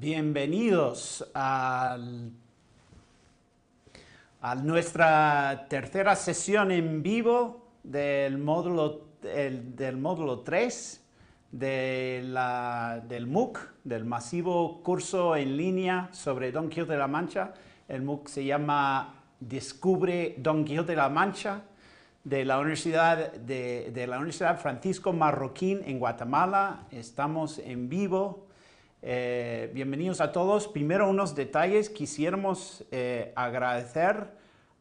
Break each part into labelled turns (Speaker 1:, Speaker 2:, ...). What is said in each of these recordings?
Speaker 1: Bienvenidos a nuestra tercera sesión en vivo del módulo 3 del MOOC, del masivo curso en línea sobre Don Quijote de la Mancha. El MOOC se llama Descubre Don Quijote de la Mancha, de la Universidad Francisco Marroquín en Guatemala. Estamos en vivo. Bienvenidos a todos. Primero, unos detalles. Quisiéramos agradecer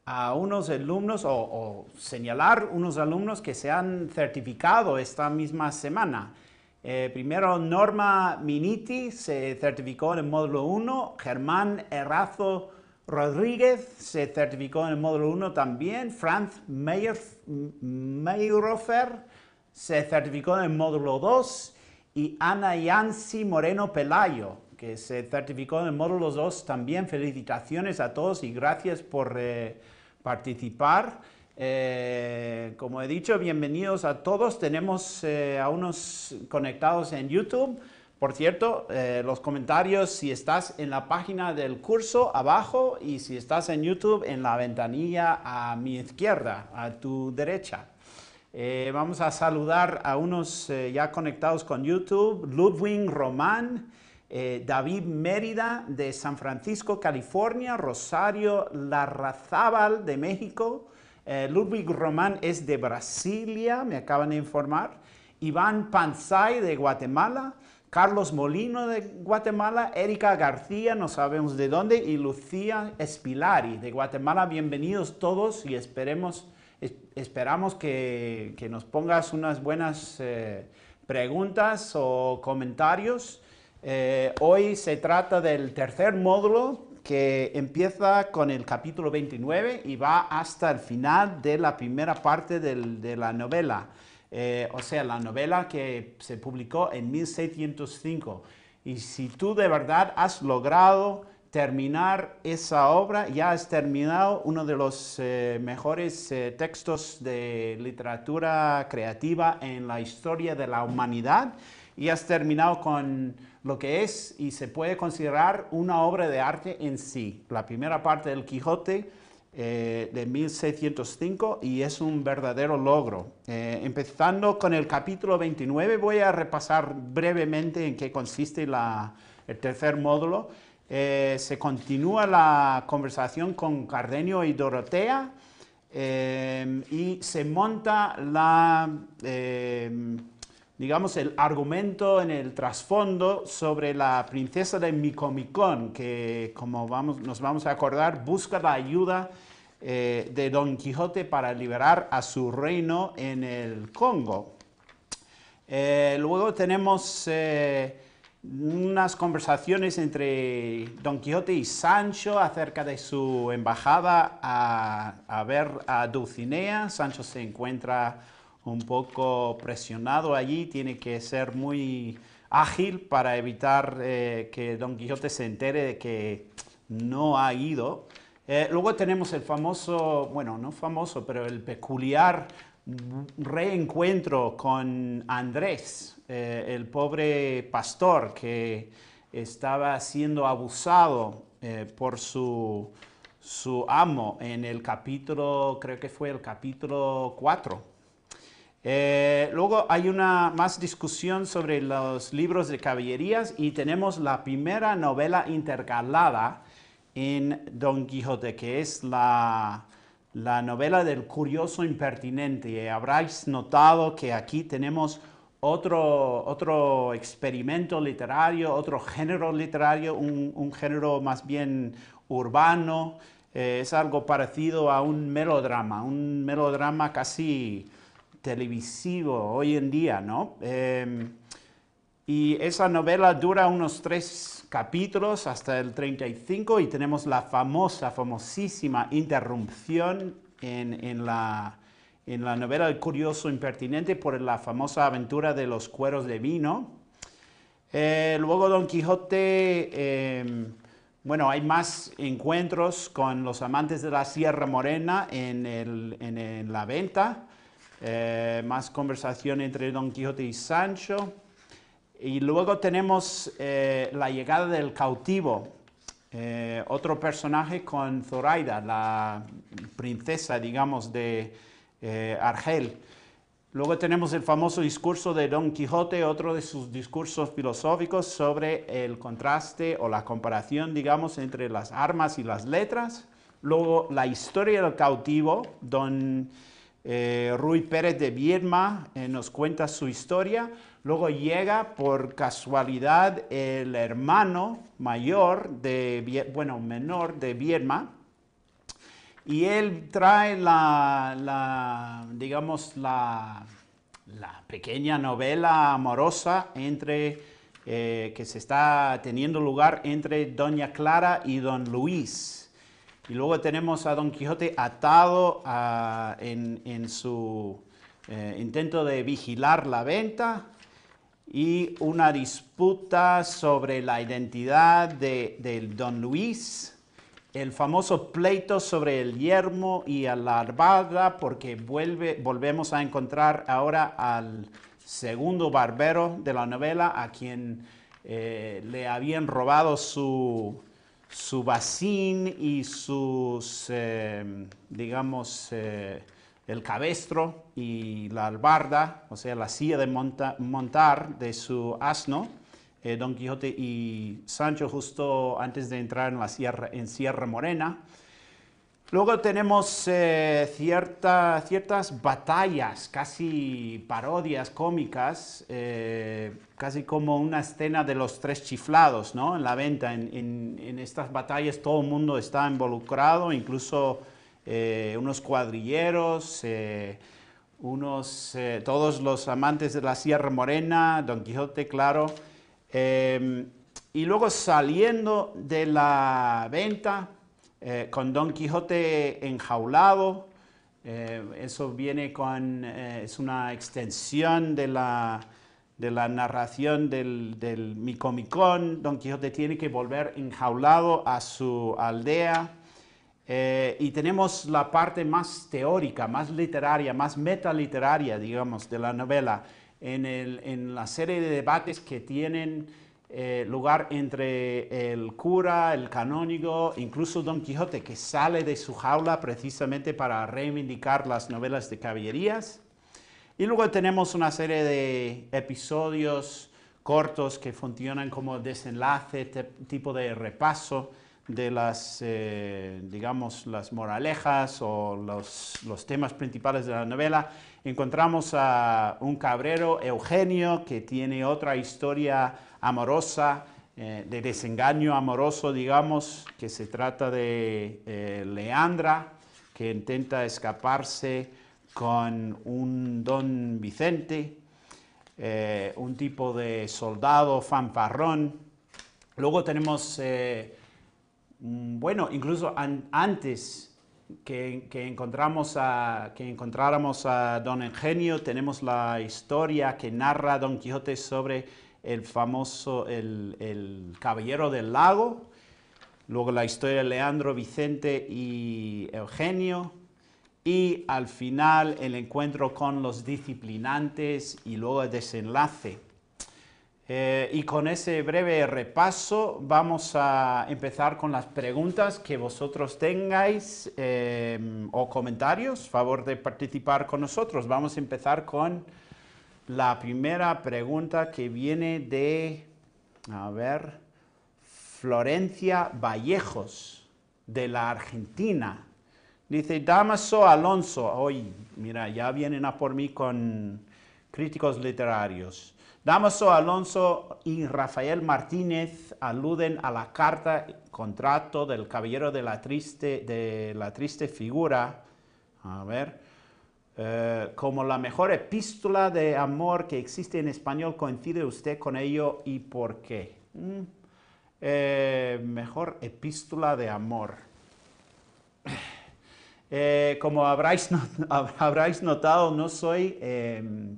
Speaker 1: a unos alumnos o señalar unos alumnos que se han certificado esta misma semana. Primero, Norma Miniti se certificó en el módulo 1, Germán Errazo Rodríguez se certificó en el módulo 1 también, Franz Meyerhofer se certificó en el módulo 2, y Ana Yancy Moreno Pelayo, que se certificó en el módulo 2 también. Felicitaciones a todos y gracias por participar. Como he dicho, bienvenidos a todos. Tenemos a unos conectados en YouTube. Por cierto, los comentarios, si estás en la página del curso, abajo, y si estás en YouTube, en la ventanilla a mi izquierda, a tu derecha. Vamos a saludar a unos ya conectados con YouTube. Ludwig Román, David Mérida de San Francisco, California, Rosario Larrazábal de México, Ludwig Román es de Brasilia, me acaban de informar, Iván Panzay de Guatemala, Carlos Molino de Guatemala, Erika García, no sabemos de dónde, y Lucía Espilari de Guatemala. Bienvenidos todos y esperamos que nos pongas unas buenas preguntas o comentarios. Hoy se trata del tercer módulo que empieza con el capítulo 29 y va hasta el final de la primera parte de la novela. O sea, la novela que se publicó en 1605. Y si tú de verdad has logrado terminar esa obra, ya has terminado uno de los mejores textos de literatura creativa en la historia de la humanidad, y has terminado con lo que es y se puede considerar una obra de arte en sí. La primera parte del Quijote de 1605, y es un verdadero logro. Empezando con el capítulo 29, voy a repasar brevemente en qué consiste el tercer módulo. Se continúa la conversación con Cardenio y Dorotea, y se monta digamos, el argumento en el trasfondo sobre la princesa de Micomicón, que, como nos vamos a acordar, busca la ayuda de Don Quijote para liberar a su reino en el Congo. Luego tenemos unas conversaciones entre Don Quijote y Sancho acerca de su embajada a ver a Dulcinea. Sancho se encuentra un poco presionado allí, tiene que ser muy ágil para evitar que Don Quijote se entere de que no ha ido. Luego tenemos el famoso, bueno, no famoso, pero el peculiar reencuentro con Andrés, el pobre pastor que estaba siendo abusado por su amo en el capítulo, creo que fue el capítulo 4. Luego hay una más discusión sobre los libros de caballerías, y tenemos la primera novela intercalada en Don Quijote, que es la novela del curioso impertinente. Habréis notado que aquí tenemos otro experimento literario, otro género literario, un género más bien urbano. Es algo parecido a un melodrama casi televisivo hoy en día, ¿no? Y esa novela dura unos 3 capítulos hasta el 35, y tenemos la famosísima interrupción en la novela El curioso impertinente por la famosa aventura de los cueros de vino. Luego Don Quijote, bueno, hay más encuentros con los amantes de la Sierra Morena en la venta. Más conversación entre Don Quijote y Sancho. Y luego tenemos la llegada del cautivo, otro personaje con Zoraida, la princesa, digamos, de Argel. Luego tenemos el famoso discurso de Don Quijote, otro de sus discursos filosóficos sobre el contraste o la comparación, digamos, entre las armas y las letras. Luego la historia del cautivo, don Ruy Pérez de Viedma nos cuenta su historia. Luego llega por casualidad el hermano mayor menor de Viedma, y él trae digamos, la pequeña novela amorosa que se está teniendo lugar entre doña Clara y don Luis. Y luego tenemos a Don Quijote atado en su intento de vigilar la venta, y una disputa sobre la identidad del Don Luis, el famoso pleito sobre el yermo y a la albarda, porque volvemos a encontrar ahora al segundo barbero de la novela, a quien le habían robado su bacín y sus, digamos, el cabestro y la albarda, o sea, la silla de montar de su asno, Don Quijote y Sancho, justo antes de entrar en Sierra Morena. Luego tenemos ciertas batallas, casi parodias cómicas, casi como una escena de los tres chiflados, ¿no? En la venta, en estas batallas todo el mundo está involucrado, incluso unos cuadrilleros, todos los amantes de la Sierra Morena, Don Quijote, claro. Y luego saliendo de la venta, con Don Quijote enjaulado, eso viene es una extensión de la narración del Micomicón. Don Quijote tiene que volver enjaulado a su aldea, y tenemos la parte más teórica, más literaria, más metaliteraria, digamos, de la novela, en la serie de debates que tienen lugar entre el cura, el canónigo, incluso Don Quijote, que sale de su jaula precisamente para reivindicar las novelas de caballerías. Y luego tenemos una serie de episodios cortos que funcionan como desenlace, tipo de repaso de digamos, las moralejas o los temas principales de la novela. Encontramos a un cabrero, Eugenio, que tiene otra historia amorosa, de desengaño amoroso, digamos, que se trata de Leandra, que intenta escaparse con un don Vicente, un tipo de soldado fanfarrón. Luego tenemos, incluso antes que encontráramos a don Eugenio, tenemos la historia que narra Don Quijote sobre el famoso, el Caballero del Lago. Luego la historia de Leandro, Vicente y Eugenio. Y al final el encuentro con los disciplinantes y luego el desenlace. Y con ese breve repaso vamos a empezar con las preguntas que vosotros tengáis o comentarios. Favor de participar con nosotros. Vamos a empezar con la primera pregunta, que viene de, Florencia Vallejos, de la Argentina. Dice, Dámaso Alonso, hoy, mira, ya vienen a por mí con críticos literarios. Dámaso Alonso y Rafael Martínez aluden a la carta contrato del caballero de la triste figura, como la mejor epístola de amor que existe en español. ¿Coincide usted con ello y por qué? Mejor epístola de amor. Como habráis notado, no soy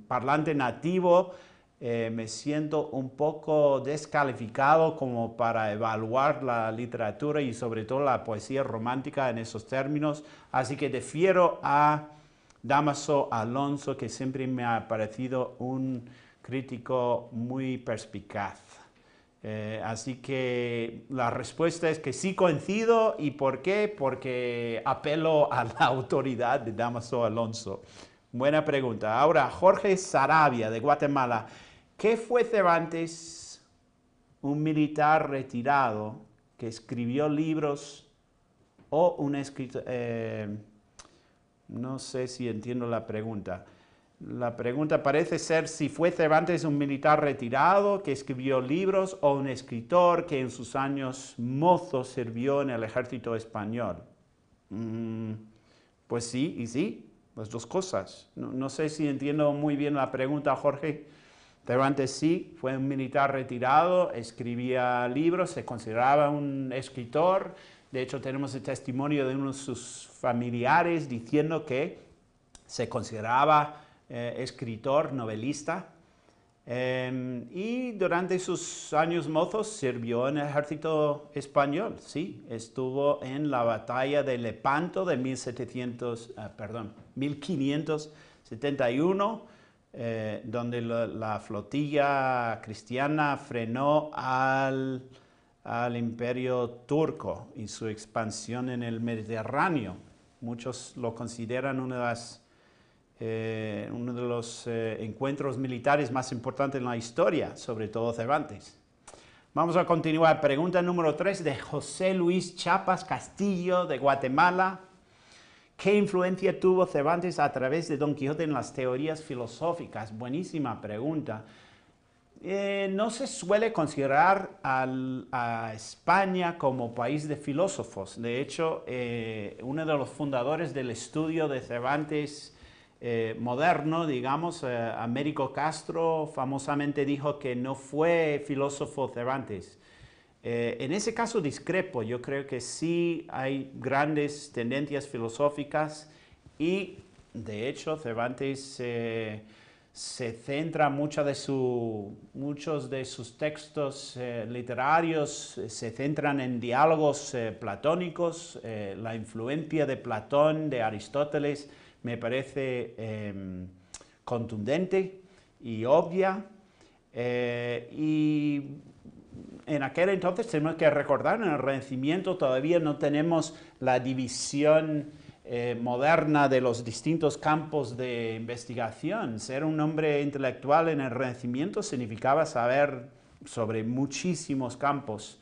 Speaker 1: parlante nativo. Me siento un poco descalificado como para evaluar la literatura y sobre todo la poesía romántica en esos términos. Así que defiero a Dámaso Alonso, que siempre me ha parecido un crítico muy perspicaz. Así que la respuesta es que sí coincido. ¿Y por qué? Porque apelo a la autoridad de Dámaso Alonso. Buena pregunta. Ahora, Jorge Sarabia, de Guatemala. ¿Qué fue Cervantes, un militar retirado que escribió libros o un escritor? No sé si entiendo la pregunta. La pregunta parece ser si fue Cervantes un militar retirado que escribió libros o un escritor que en sus años mozos sirvió en el ejército español. Pues sí y sí, las dos cosas. No sé si entiendo muy bien la pregunta, Jorge. Cervantes sí, fue un militar retirado, escribía libros, se consideraba un escritor. De hecho, tenemos el testimonio de uno de sus familiares diciendo que se consideraba escritor, novelista, y durante sus años mozos sirvió en el ejército español, sí, estuvo en la batalla de Lepanto de 1571, donde la flotilla cristiana frenó al imperio turco y su expansión en el Mediterráneo. Muchos lo consideran uno de los encuentros militares más importantes en la historia, sobre todo Cervantes. Vamos a continuar. Pregunta número 3 de José Luis Chapas Castillo, de Guatemala. ¿Qué influencia tuvo Cervantes a través de Don Quijote en las teorías filosóficas? Buenísima pregunta. No se suele considerar a España como país de filósofos. De hecho, uno de los fundadores del estudio de Cervantes moderno, digamos, Américo Castro, famosamente dijo que no fue filósofo Cervantes. En ese caso discrepo. Yo creo que sí hay grandes tendencias filosóficas y, de hecho, Cervantes se centra, muchos de sus textos literarios se centran en diálogos platónicos. La influencia de Platón, de Aristóteles, me parece contundente y obvia. Y en aquel entonces tenemos que recordar, en el Renacimiento todavía no tenemos la división moderna de los distintos campos de investigación. Ser un hombre intelectual en el Renacimiento significaba saber sobre muchísimos campos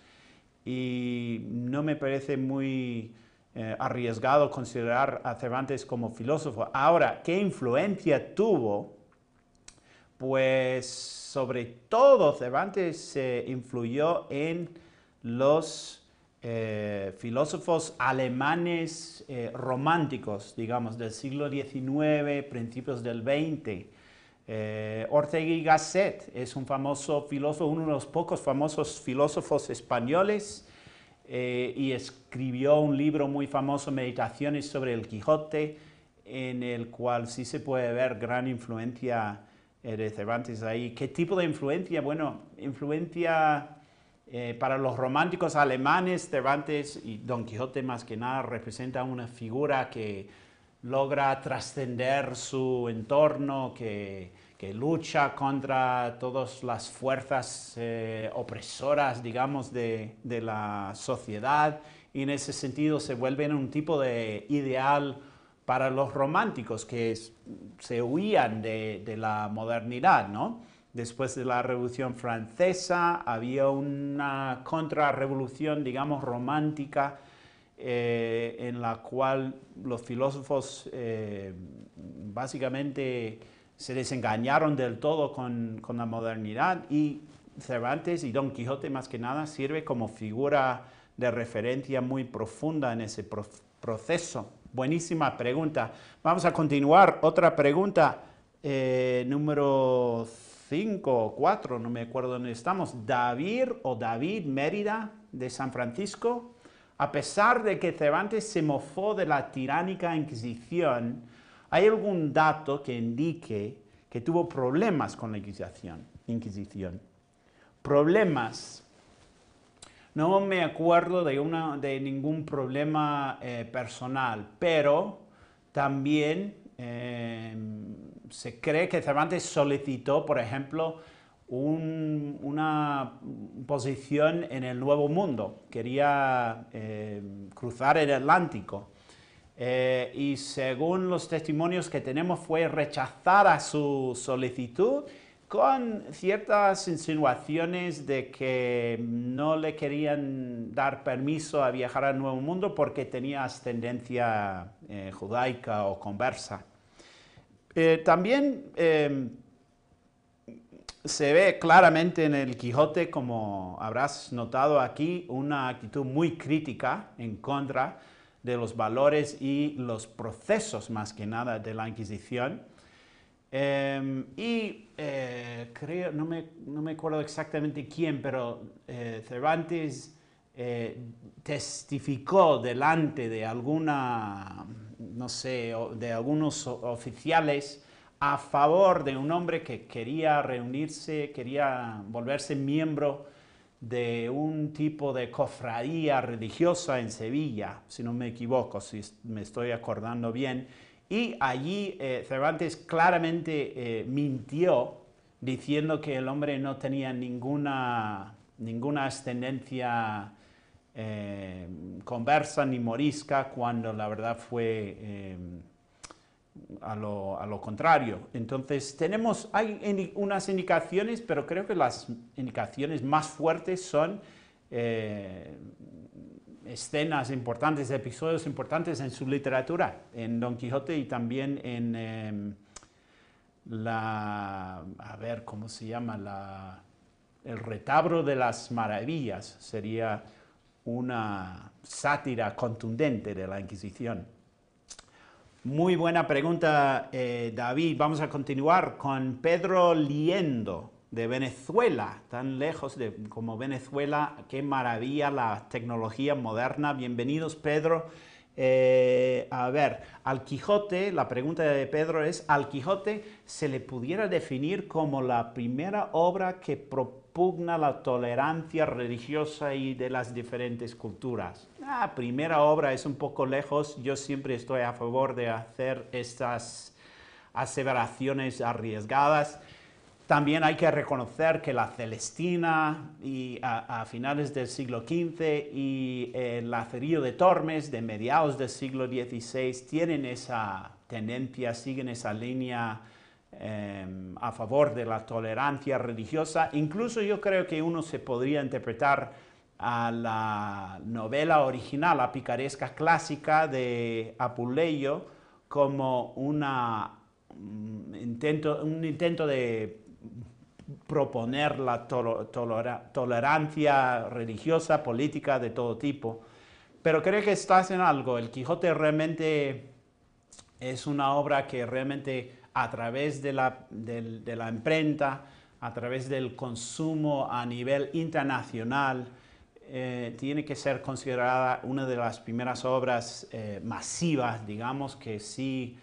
Speaker 1: y no me parece muy arriesgado considerar a Cervantes como filósofo. Ahora, ¿qué influencia tuvo? Pues sobre todo Cervantes influyó en los filósofos alemanes románticos, digamos, del siglo XIX, principios del XX. Ortega y Gasset es un famoso filósofo, uno de los pocos famosos filósofos españoles, y escribió un libro muy famoso, Meditaciones sobre el Quijote, en el cual sí se puede ver gran influencia de Cervantes ahí. ¿Qué tipo de influencia? Bueno, influencia para los románticos alemanes. Cervantes y Don Quijote más que nada representa una figura que logra trascender su entorno, que lucha contra todas las fuerzas opresoras, digamos, de la sociedad, y en ese sentido se vuelve un tipo de ideal para los románticos que se huían de la modernidad, ¿no? Después de la Revolución Francesa había una contrarrevolución, digamos, romántica, en la cual los filósofos básicamente se desengañaron del todo con la modernidad, y Cervantes y Don Quijote más que nada sirve como figura de referencia muy profunda en ese proceso. Buenísima pregunta. Vamos a continuar. Otra pregunta, número 5 o 4, no me acuerdo dónde estamos. David Mérida, de San Francisco. A pesar de que Cervantes se mofó de la tiránica Inquisición, ¿hay algún dato que indique que tuvo problemas con la Inquisición? Problemas. No me acuerdo de ningún problema personal, pero también se cree que Cervantes solicitó, por ejemplo, una posición en el Nuevo Mundo. Quería cruzar el Atlántico. Y según los testimonios que tenemos, fue rechazada su solicitud con ciertas insinuaciones de que no le querían dar permiso a viajar al Nuevo Mundo porque tenía ascendencia judaica o conversa. También se ve claramente en el Quijote, como habrás notado aquí, una actitud muy crítica en contra de los valores y los procesos, más que nada, de la Inquisición. Creo, no me acuerdo exactamente quién, pero Cervantes testificó delante de no sé, de algunos oficiales a favor de un hombre que quería reunirse, quería volverse miembro de un tipo de cofradía religiosa en Sevilla, si no me equivoco, si me estoy acordando bien. Y allí Cervantes claramente mintió diciendo que el hombre no tenía ninguna ascendencia conversa ni morisca, cuando la verdad fue a lo contrario. Entonces hay unas indicaciones, pero creo que las indicaciones más fuertes son escenas importantes, episodios importantes en su literatura, en Don Quijote y también en a ver, ¿cómo se llama? El retablo de las maravillas. Sería una sátira contundente de la Inquisición. Muy buena pregunta, David. Vamos a continuar con Pedro Liendo, de Venezuela, tan lejos como Venezuela. Qué maravilla la tecnología moderna. Bienvenidos, Pedro. A ver, al Quijote, la pregunta de Pedro es, ¿al Quijote se le pudiera definir como la primera obra que propugna la tolerancia religiosa y de las diferentes culturas? Primera obra es un poco lejos. Yo siempre estoy a favor de hacer estas aseveraciones arriesgadas. También hay que reconocer que la Celestina a finales del siglo XV y el Lazarillo de Tormes de mediados del siglo XVI tienen esa tendencia, siguen esa línea a favor de la tolerancia religiosa. Incluso yo creo que uno se podría interpretar a la novela original, la picaresca clásica de Apuleyo, como un intento de proponer la tolerancia religiosa, política, de todo tipo. Pero creo que estás en algo. El Quijote realmente es una obra que realmente a través de la imprenta, a través del consumo a nivel internacional, tiene que ser considerada una de las primeras obras masivas, digamos, que sí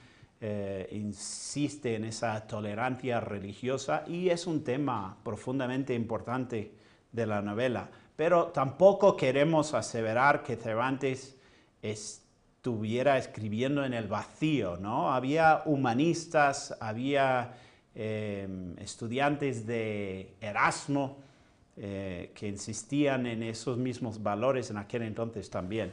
Speaker 1: insiste en esa tolerancia religiosa, y es un tema profundamente importante de la novela. Pero tampoco queremos aseverar que Cervantes estuviera escribiendo en el vacío, ¿no? Había humanistas, había estudiantes de Erasmo que insistían en esos mismos valores en aquel entonces también.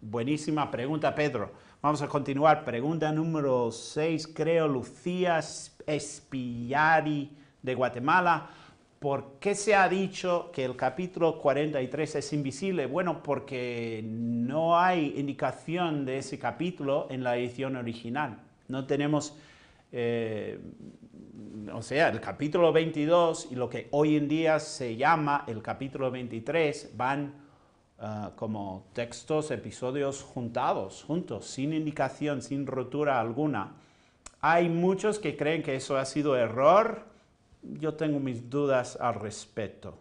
Speaker 1: Buenísima pregunta, Pedro. Vamos a continuar. Pregunta número 6, creo, Lucía Espillari, de Guatemala. ¿Por qué se ha dicho que el capítulo 43 es invisible? Bueno, porque no hay indicación de ese capítulo en la edición original. No tenemos, o sea, el capítulo 22 y lo que hoy en día se llama el capítulo 23 van como textos, episodios juntos, sin indicación, sin rotura alguna. Hay muchos que creen que eso ha sido error. Yo tengo mis dudas al respecto.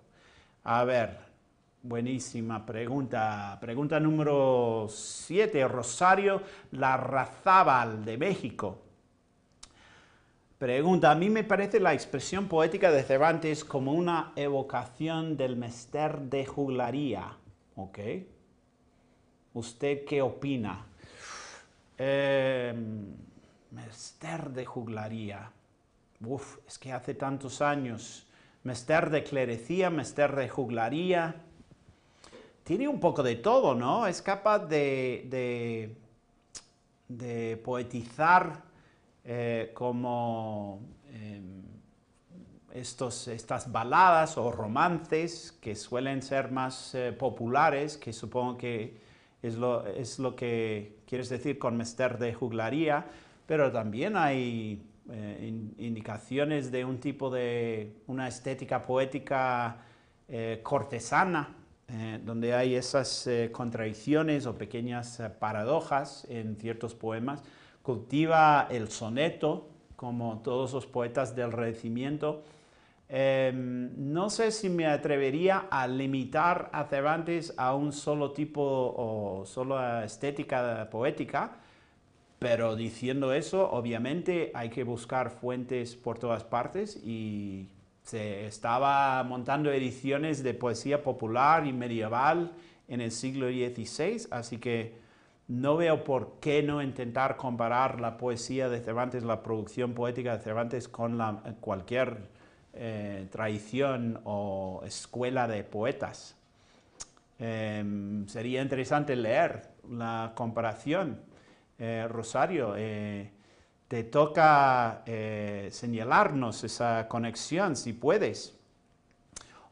Speaker 1: A ver, buenísima pregunta. Pregunta número 7, Rosario Larrazábal, de México. Pregunta, a mí me parece la expresión poética de Cervantes como una evocación del mester de juglaría. ¿Ok? ¿Usted qué opina? Mester de juglaría. Uf, es que hace tantos años. Mester de clerecía, mester de juglaría. Tiene un poco de todo, ¿no? Es capaz de poetizar como estas baladas o romances que suelen ser más populares, que supongo que es lo que quieres decir con mester de juglaría, pero también hay indicaciones de un tipo de una estética poética cortesana, donde hay esas contradicciones o pequeñas paradojas en ciertos poemas. Cultiva el soneto, como todos los poetas del Renacimiento. No sé si me atrevería a limitar a Cervantes a un solo tipo o sola estética poética, pero diciendo eso, obviamente hay que buscar fuentes por todas partes y se estaba montando ediciones de poesía popular y medieval en el siglo XVI, así que no veo por qué no intentar comparar la poesía de Cervantes, la producción poética de Cervantes con cualquier tradición o escuela de poetas. Sería interesante leer la comparación. Rosario, te toca señalarnos esa conexión, si puedes.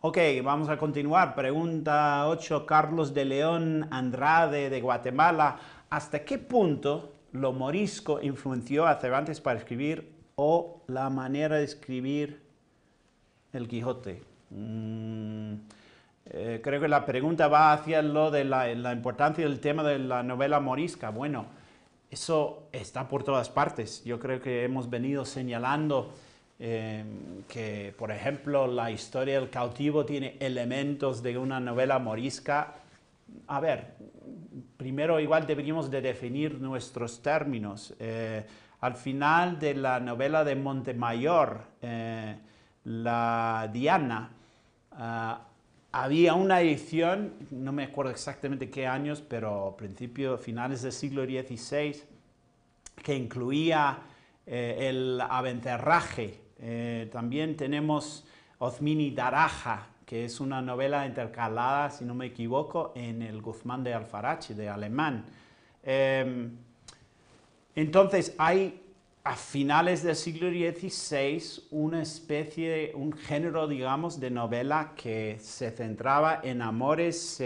Speaker 1: Ok, vamos a continuar. Pregunta 8, Carlos de León Andrade de Guatemala. ¿Hasta qué punto lo morisco influenció a Cervantes para escribir o la manera de escribir el Quijote? Creo que la pregunta va hacia lo de la importancia del tema de la novela morisca. Bueno, eso está por todas partes. Yo creo que hemos venido señalando que, por ejemplo, la historia del cautivo tiene elementos de una novela morisca. A ver, primero igual deberíamos de definir nuestros términos. Al final de la novela de Montemayor, la Diana, había una edición, no me acuerdo exactamente qué años, pero finales del siglo XVI, que incluía el abencerraje. También tenemos Ozmini Daraja, que es una novela intercalada, si no me equivoco, en el Guzmán de Alfarache, de alemán. Entonces hay a finales del siglo XVI una especie, un género, digamos, de novela que se centraba en amores,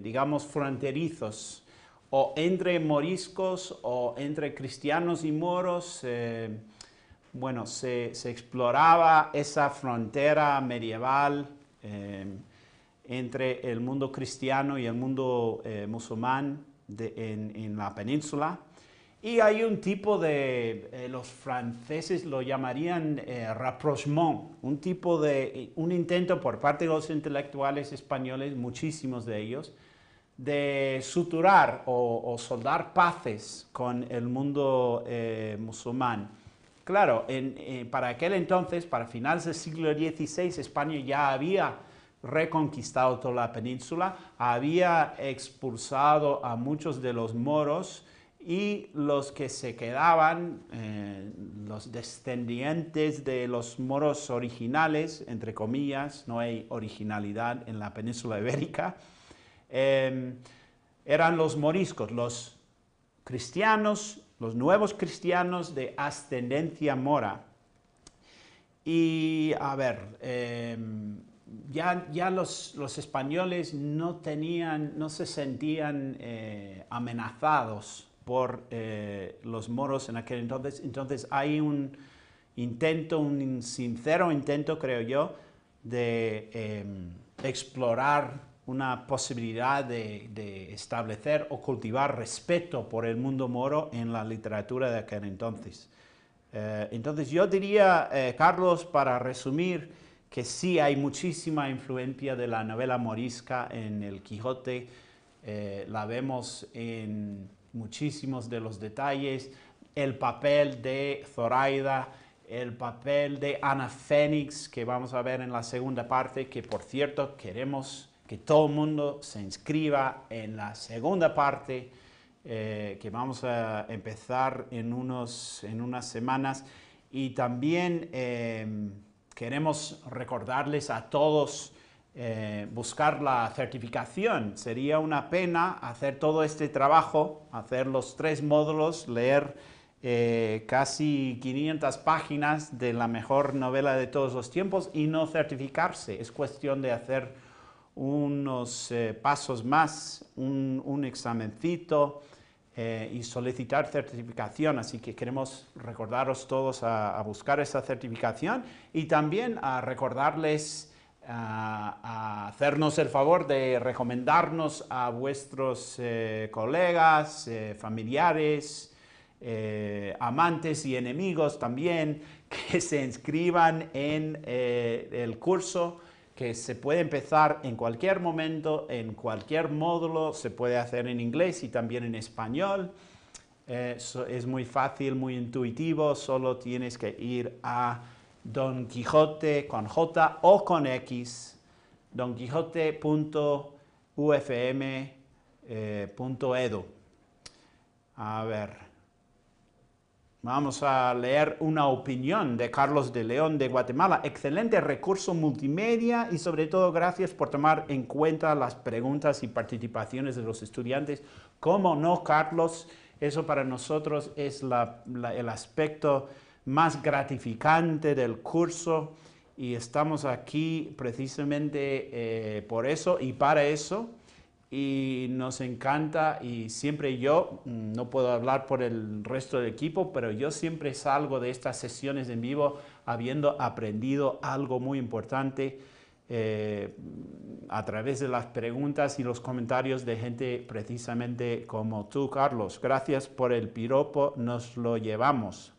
Speaker 1: digamos, fronterizos, o entre moriscos o entre cristianos y moros. Bueno, se exploraba esa frontera medieval entre el mundo cristiano y el mundo musulmán en la península. Y hay un tipo de, los franceses lo llamarían rapprochement, un intento por parte de los intelectuales españoles, muchísimos de ellos, de suturar o soldar paces con el mundo musulmán. Claro, para aquel entonces, para finales del siglo XVI, España ya había reconquistado toda la península, había expulsado a muchos de los moros, y los que se quedaban, los descendientes de los moros originales, entre comillas, no hay originalidad en la península ibérica, eran los moriscos, los cristianos, los nuevos cristianos de ascendencia mora. Y a ver, ya los españoles no se sentían amenazados por los moros en aquel entonces. Entonces hay un sincero intento, creo yo, de explorar una posibilidad de establecer o cultivar respeto por el mundo moro en la literatura de aquel entonces. Entonces yo diría, Carlos, para resumir, que sí hay muchísima influencia de la novela morisca en el Quijote. La vemos en muchísimos de los detalles, el papel de Zoraida, el papel de Ana Fénix, que vamos a ver en la segunda parte, que por cierto queremos que todo el mundo se inscriba en la segunda parte que vamos a empezar en unas semanas. Y también queremos recordarles a todos buscar la certificación. Sería una pena hacer todo este trabajo, hacer los 3 módulos, leer casi 500 páginas de la mejor novela de todos los tiempos y no certificarse. Es cuestión de hacer unos pasos más, un examencito y solicitar certificación. Así que queremos recordaros todos a buscar esa certificación y también a recordarles a hacernos el favor de recomendarnos a vuestros colegas, familiares, amantes y enemigos también, que se inscriban en el curso, que se puede empezar en cualquier momento, en cualquier módulo, se puede hacer en inglés y también en español. Es muy fácil, muy intuitivo, solo tienes que ir a Don Quijote con J o con X, donquijote.ufm.edu. A ver, vamos a leer una opinión de Carlos de León de Guatemala. Excelente recurso multimedia y sobre todo gracias por tomar en cuenta las preguntas y participaciones de los estudiantes. ¿Cómo no, Carlos? Eso para nosotros es el aspecto más gratificante del curso y estamos aquí precisamente por eso y para eso. Y nos encanta y siempre yo, no puedo hablar por el resto del equipo, pero yo siempre salgo de estas sesiones en vivo habiendo aprendido algo muy importante a través de las preguntas y los comentarios de gente precisamente como tú, Carlos. Gracias por el piropo, nos lo llevamos.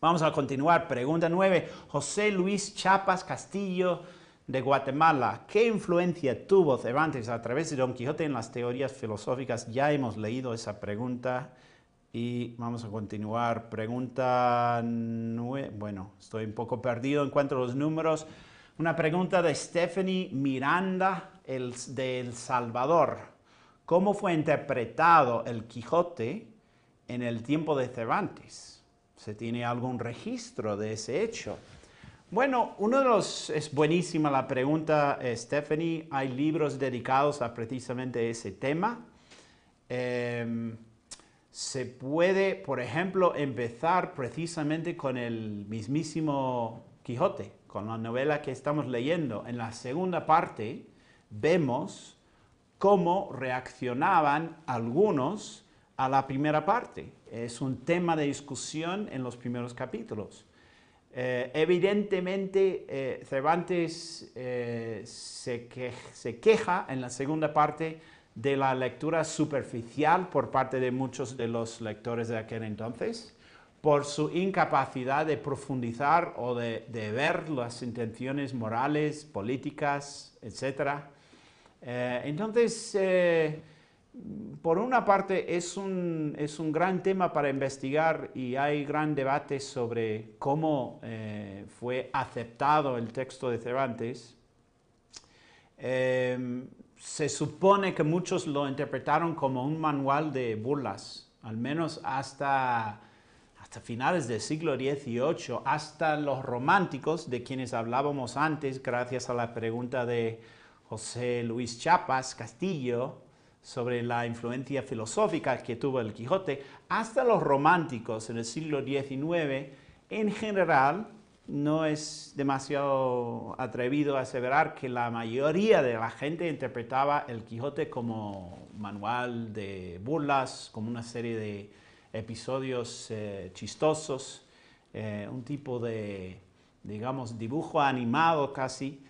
Speaker 1: Vamos a continuar. Pregunta 9. José Luis Chapas Castillo, de Guatemala. ¿Qué influencia tuvo Cervantes a través de Don Quijote en las teorías filosóficas? Ya hemos leído esa pregunta y vamos a continuar. Pregunta 9. Bueno, estoy un poco perdido en cuanto a los números. Una pregunta de Stephanie Miranda, de El Salvador. ¿Cómo fue interpretado el Quijote en el tiempo de Cervantes? ¿Se tiene algún registro de ese hecho? Bueno, es buenísima la pregunta, Stephanie. Hay libros dedicados a precisamente ese tema. Se puede, por ejemplo, empezar precisamente con el mismísimo Quijote, con la novela que estamos leyendo. En la segunda parte vemos cómo reaccionaban algunos a la primera parte. Es un tema de discusión en los primeros capítulos. Evidentemente, Cervantes se queja en la segunda parte de la lectura superficial por parte de muchos de los lectores de aquel entonces, por su incapacidad de profundizar o de ver las intenciones morales, políticas, etc. Entonces, por una parte es un gran tema para investigar y hay gran debate sobre cómo fue aceptado el texto de Cervantes. Se supone que muchos lo interpretaron como un manual de burlas, al menos hasta finales del siglo XVIII, hasta los románticos, de quienes hablábamos antes, gracias a la pregunta de José Luis Chapas Castillo, sobre la influencia filosófica que tuvo el Quijote, hasta los románticos en el siglo XIX, en general, no es demasiado atrevido a aseverar que la mayoría de la gente interpretaba el Quijote como manual de burlas, como una serie de episodios chistosos, un tipo de, digamos, dibujo animado casi.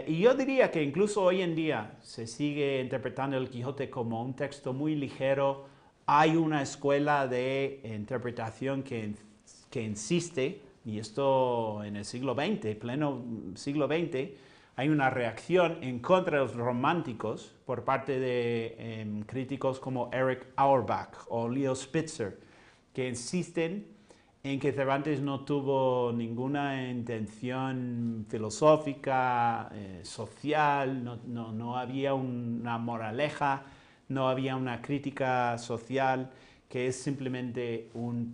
Speaker 1: Y yo diría que incluso hoy en día se sigue interpretando el Quijote como un texto muy ligero. Hay una escuela de interpretación que insiste, y esto en el siglo XX, pleno siglo XX, hay una reacción en contra de los románticos por parte de críticos como Eric Auerbach o Leo Spitzer, que insisten en que Cervantes no tuvo ninguna intención filosófica, social, no había una moraleja no había una crítica social, que es simplemente un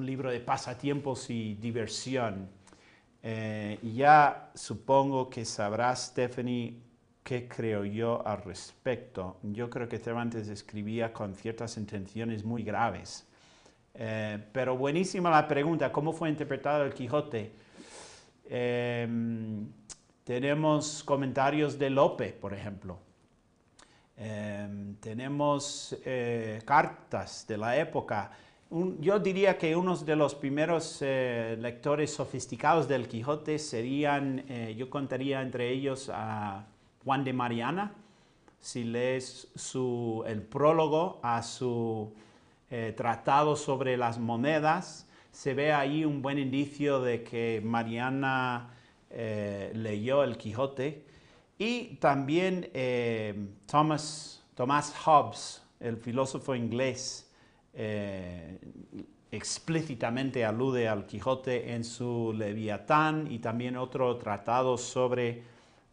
Speaker 1: libro de pasatiempos y diversión. Ya supongo que sabrás, Stephanie, qué creo yo al respecto. Yo creo que Cervantes escribía con ciertas intenciones muy graves. Pero buenísima la pregunta, ¿cómo fue interpretado el Quijote? Tenemos comentarios de Lope, por ejemplo. Tenemos cartas de la época. Yo diría que unos de los primeros lectores sofisticados del Quijote serían, yo contaría entre ellos a Juan de Mariana. Si lees el prólogo a su tratado sobre las monedas, se ve ahí un buen indicio de que Mariana leyó el Quijote. Y también Thomas Hobbes, el filósofo inglés, explícitamente alude al Quijote en su Leviatán, y también otro tratado sobre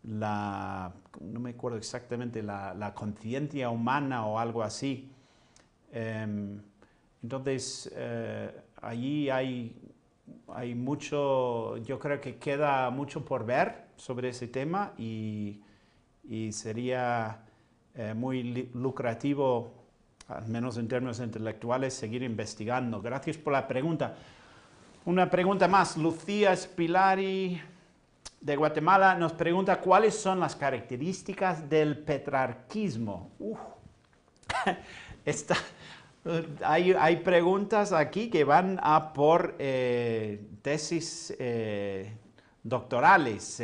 Speaker 1: no me acuerdo exactamente, la conciencia humana o algo así. Entonces, allí hay mucho, yo creo que queda mucho por ver sobre ese tema, y sería muy lucrativo, al menos en términos intelectuales, seguir investigando. Gracias por la pregunta. Una pregunta más. Lucía Spilari de Guatemala nos pregunta cuáles son las características del petrarquismo. Hay preguntas aquí que van a por tesis doctorales.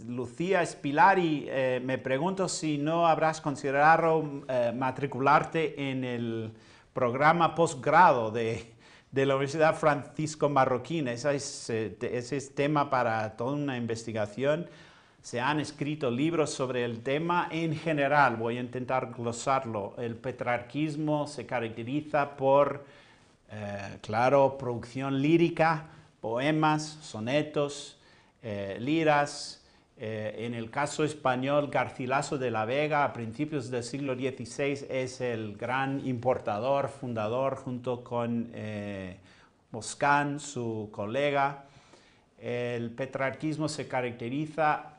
Speaker 1: Lucía Spilari, me pregunto si no habrás considerado matricularte en el programa posgrado de la Universidad Francisco Marroquín. Ese es tema para toda una investigación. Se han escrito libros sobre el tema. En general, voy a intentar glosarlo. El petrarquismo se caracteriza por, claro, producción lírica, poemas, sonetos, liras. En el caso español, Garcilaso de la Vega, a principios del siglo XVI, es el gran importador, fundador, junto con Boscán, su colega. El petrarquismo se caracteriza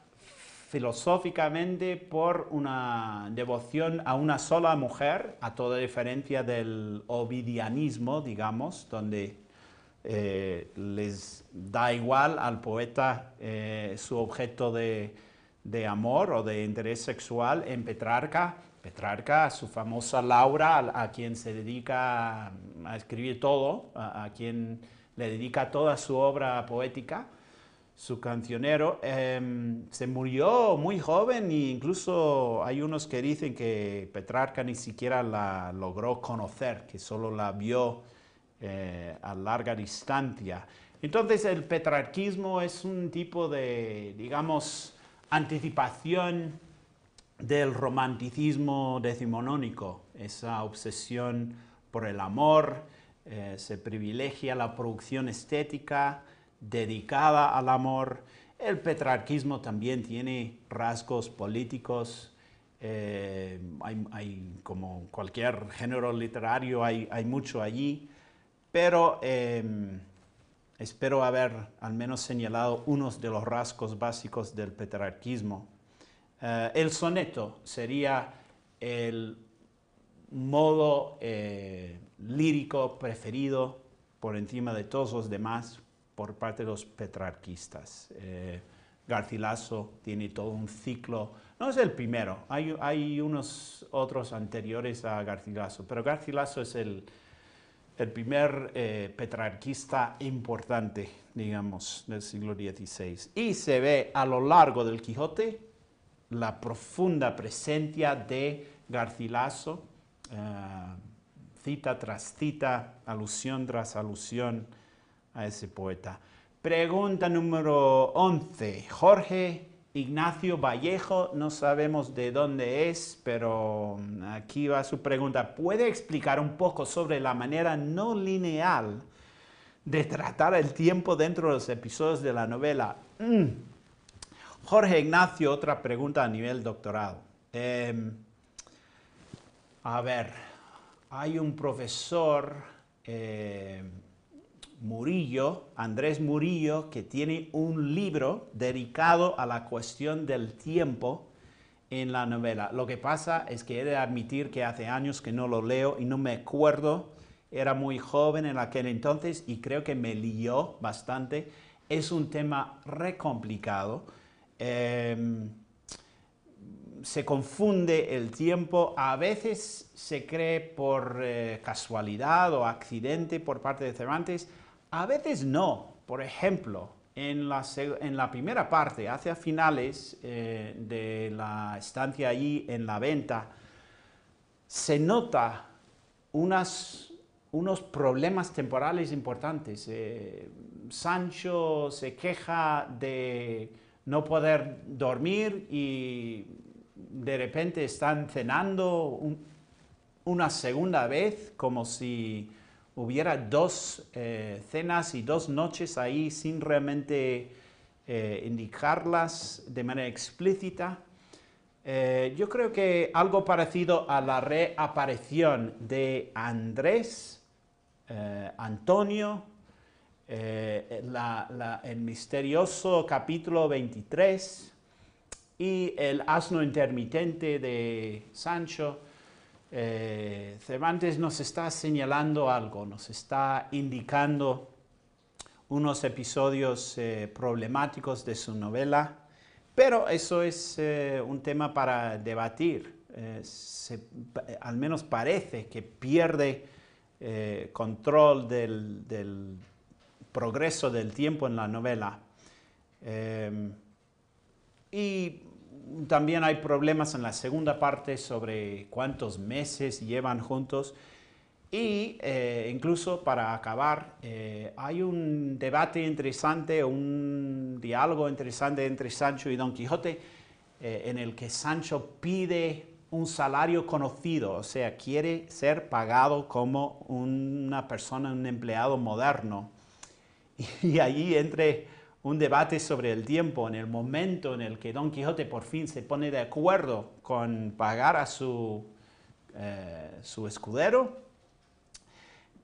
Speaker 1: filosóficamente por una devoción a una sola mujer, a toda diferencia del ovidianismo, digamos, donde les da igual al poeta su objeto de amor o de interés sexual. En Petrarca, su famosa Laura, a quien se dedica a escribir todo, a quien le dedica toda su obra poética, su cancionero, se murió muy joven, e incluso hay unos que dicen que Petrarca ni siquiera la logró conocer, que solo la vio a larga distancia. Entonces el petrarquismo es un tipo de, digamos, anticipación del romanticismo decimonónico, esa obsesión por el amor. Se privilegia la producción estética dedicada al amor. El petrarquismo también tiene rasgos políticos. Como cualquier género literario, hay mucho allí, pero espero haber al menos señalado unos de los rasgos básicos del petrarquismo. El soneto sería el modo lírico preferido por encima de todos los demás por parte de los petrarquistas. Garcilaso tiene todo un ciclo, no es el primero, hay unos otros anteriores a Garcilaso, pero Garcilaso es el primer petrarquista importante, digamos, del siglo XVI. Y se ve a lo largo del Quijote la profunda presencia de Garcilaso, cita tras cita, alusión tras alusión a ese poeta. Pregunta número 11. Jorge Ignacio Vallejo, no sabemos de dónde es, pero aquí va su pregunta. ¿Puede explicar un poco sobre la manera no lineal de tratar el tiempo dentro de los episodios de la novela? Jorge Ignacio, otra pregunta a nivel doctorado. A ver, hay un profesor, Murillo, Andrés Murillo, que tiene un libro dedicado a la cuestión del tiempo en la novela. Lo que pasa es que he de admitir que hace años que no lo leo y no me acuerdo. Era muy joven en aquel entonces y creo que me lió bastante. Es un tema re complicado. Se confunde el tiempo, a veces se cree por casualidad o accidente por parte de Cervantes, a veces no. Por ejemplo, en la primera parte, hacia finales de la estancia allí en la venta, se nota unos problemas temporales importantes. Sancho se queja de no poder dormir y de repente están cenando una segunda vez, como si hubiera dos cenas y dos noches ahí sin realmente indicarlas de manera explícita. Yo creo que algo parecido a la reaparición de Andrés, Antonio, el misterioso capítulo 23 y el asno intermitente de Sancho. Cervantes nos está señalando algo, nos está indicando unos episodios problemáticos de su novela, pero eso es un tema para debatir. Al menos parece que pierde control del progreso del tiempo en la novela. Y también hay problemas en la segunda parte sobre cuántos meses llevan juntos. Y incluso para acabar, hay un debate interesante, un diálogo interesante entre Sancho y Don Quijote, en el que Sancho pide un salario conocido, o sea, quiere ser pagado como una persona, un empleado moderno. Y allí entre un debate sobre el tiempo, en el momento en el que Don Quijote por fin se pone de acuerdo con pagar a su escudero,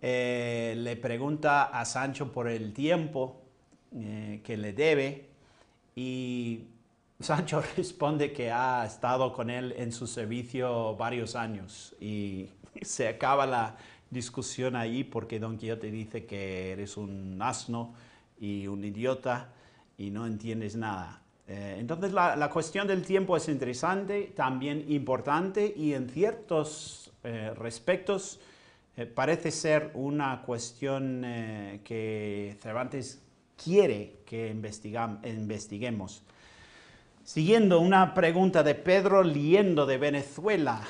Speaker 1: le pregunta a Sancho por el tiempo que le debe y Sancho responde que ha estado con él en su servicio varios años y se acaba la discusión allí porque Don Quijote dice que eres un asno y un idiota y no entiendes nada. Entonces la cuestión del tiempo es interesante, también importante y en ciertos respectos parece ser una cuestión que Cervantes quiere que investiguemos. Siguiendo una pregunta de Pedro Liendo de Venezuela.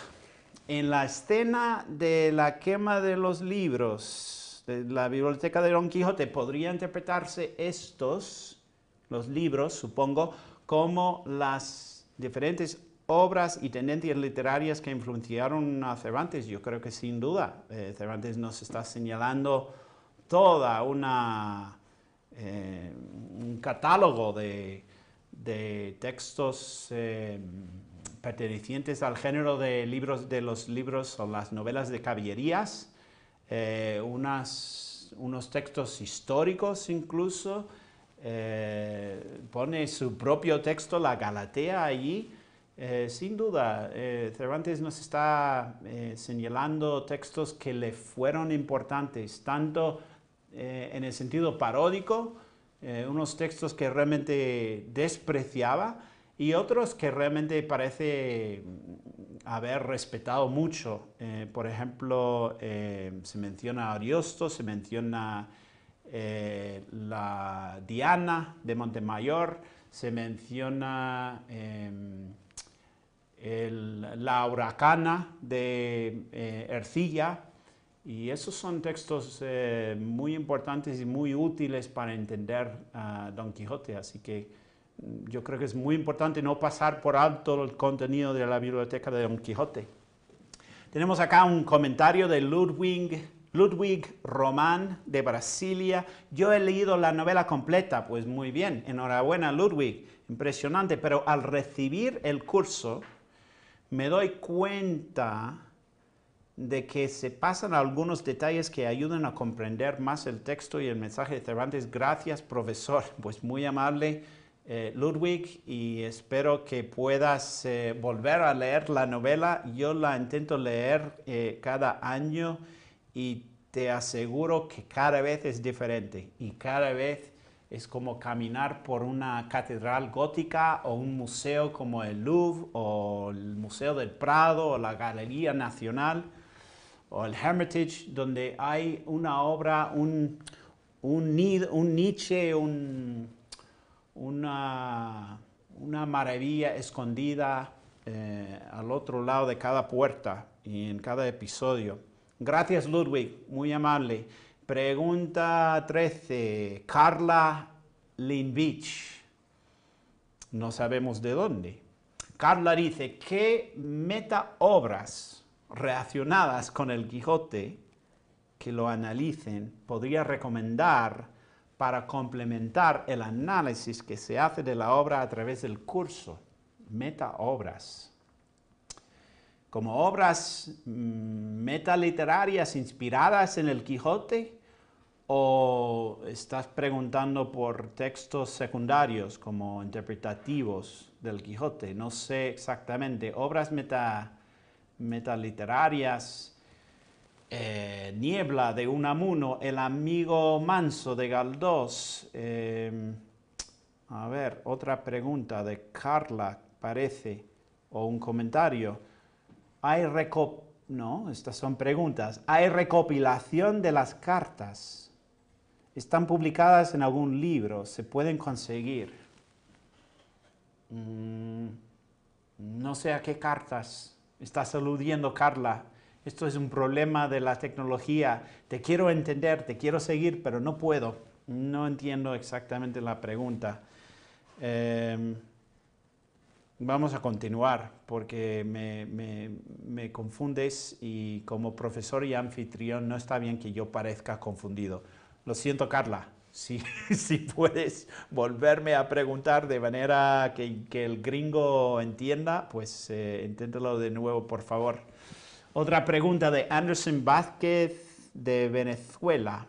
Speaker 1: En la escena de la quema de los libros de la biblioteca de Don Quijote, ¿podría interpretarse los libros, supongo, como las diferentes obras y tendencias literarias que influenciaron a Cervantes? Yo creo que sin duda. Cervantes nos está señalando toda un catálogo de textos pertenecientes al género de los libros o las novelas de caballerías, unos textos históricos incluso, pone su propio texto, la Galatea, allí. Sin duda, Cervantes nos está señalando textos que le fueron importantes, tanto en el sentido paródico, unos textos que realmente despreciaba y otros que realmente parece haber respetado mucho. Por ejemplo, se menciona a Ariosto, se menciona la Diana de Montemayor, se menciona la Huracana de Ercilla, y esos son textos muy importantes y muy útiles para entender a Don Quijote, así que yo creo que es muy importante no pasar por alto el contenido de la biblioteca de Don Quijote. Tenemos acá un comentario de Ludwig Román de Brasilia. Yo he leído la novela completa, pues muy bien, enhorabuena Ludwig, impresionante, pero al recibir el curso me doy cuenta de que se pasan algunos detalles que ayudan a comprender más el texto y el mensaje de Cervantes. Gracias, profesor. Pues muy amable, Ludwig, y espero que puedas volver a leer la novela. Yo la intento leer cada año y te aseguro que cada vez es diferente y cada vez es como caminar por una catedral gótica o un museo como el Louvre o el Museo del Prado o la Galería Nacional o el Hermitage, donde hay una obra, un Nietzsche, una maravilla escondida al otro lado de cada puerta y en cada episodio. Gracias, Ludwig, muy amable. Pregunta 13. Carla Lindvich. No sabemos de dónde. Carla dice, ¿qué metaobras relacionadas con el Quijote que lo analicen podría recomendar para complementar el análisis que se hace de la obra a través del curso? Metaobras. Como obras metaliterarias inspiradas en el Quijote, o estás preguntando por textos secundarios como interpretativos del Quijote. No sé exactamente. Obras metaliterarias, Niebla de Unamuno, El amigo manso de Galdós. A ver, otra pregunta de Carla, parece, o un comentario. No, estas son preguntas. ¿Hay recopilación de las cartas? ¿Están publicadas en algún libro? ¿Se pueden conseguir? No sé a qué cartas estás aludiendo, Carla. Esto es un problema de la tecnología. Te quiero entender, te quiero seguir, pero no puedo. No entiendo exactamente la pregunta. Vamos a continuar porque me confundes y como profesor y anfitrión no está bien que yo parezca confundido. Lo siento, Carla. Si puedes volverme a preguntar de manera que el gringo entienda, pues inténtalo de nuevo, por favor. Otra pregunta de Anderson Vázquez de Venezuela.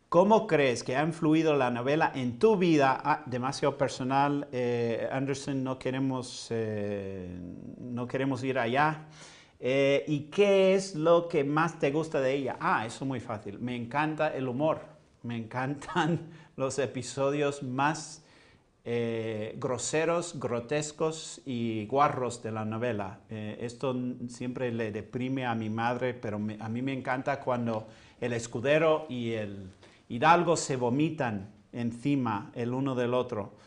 Speaker 1: ¿Cómo crees que ha influido la novela en tu vida? Demasiado personal, Anderson, no queremos ir allá. ¿Y qué es lo que más te gusta de ella? Eso es muy fácil. Me encanta el humor. Me encantan los episodios más groseros, grotescos y guarros de la novela. Esto siempre le deprime a mi madre, pero a mí me encanta cuando el escudero y el hidalgo se vomitan encima el uno del otro.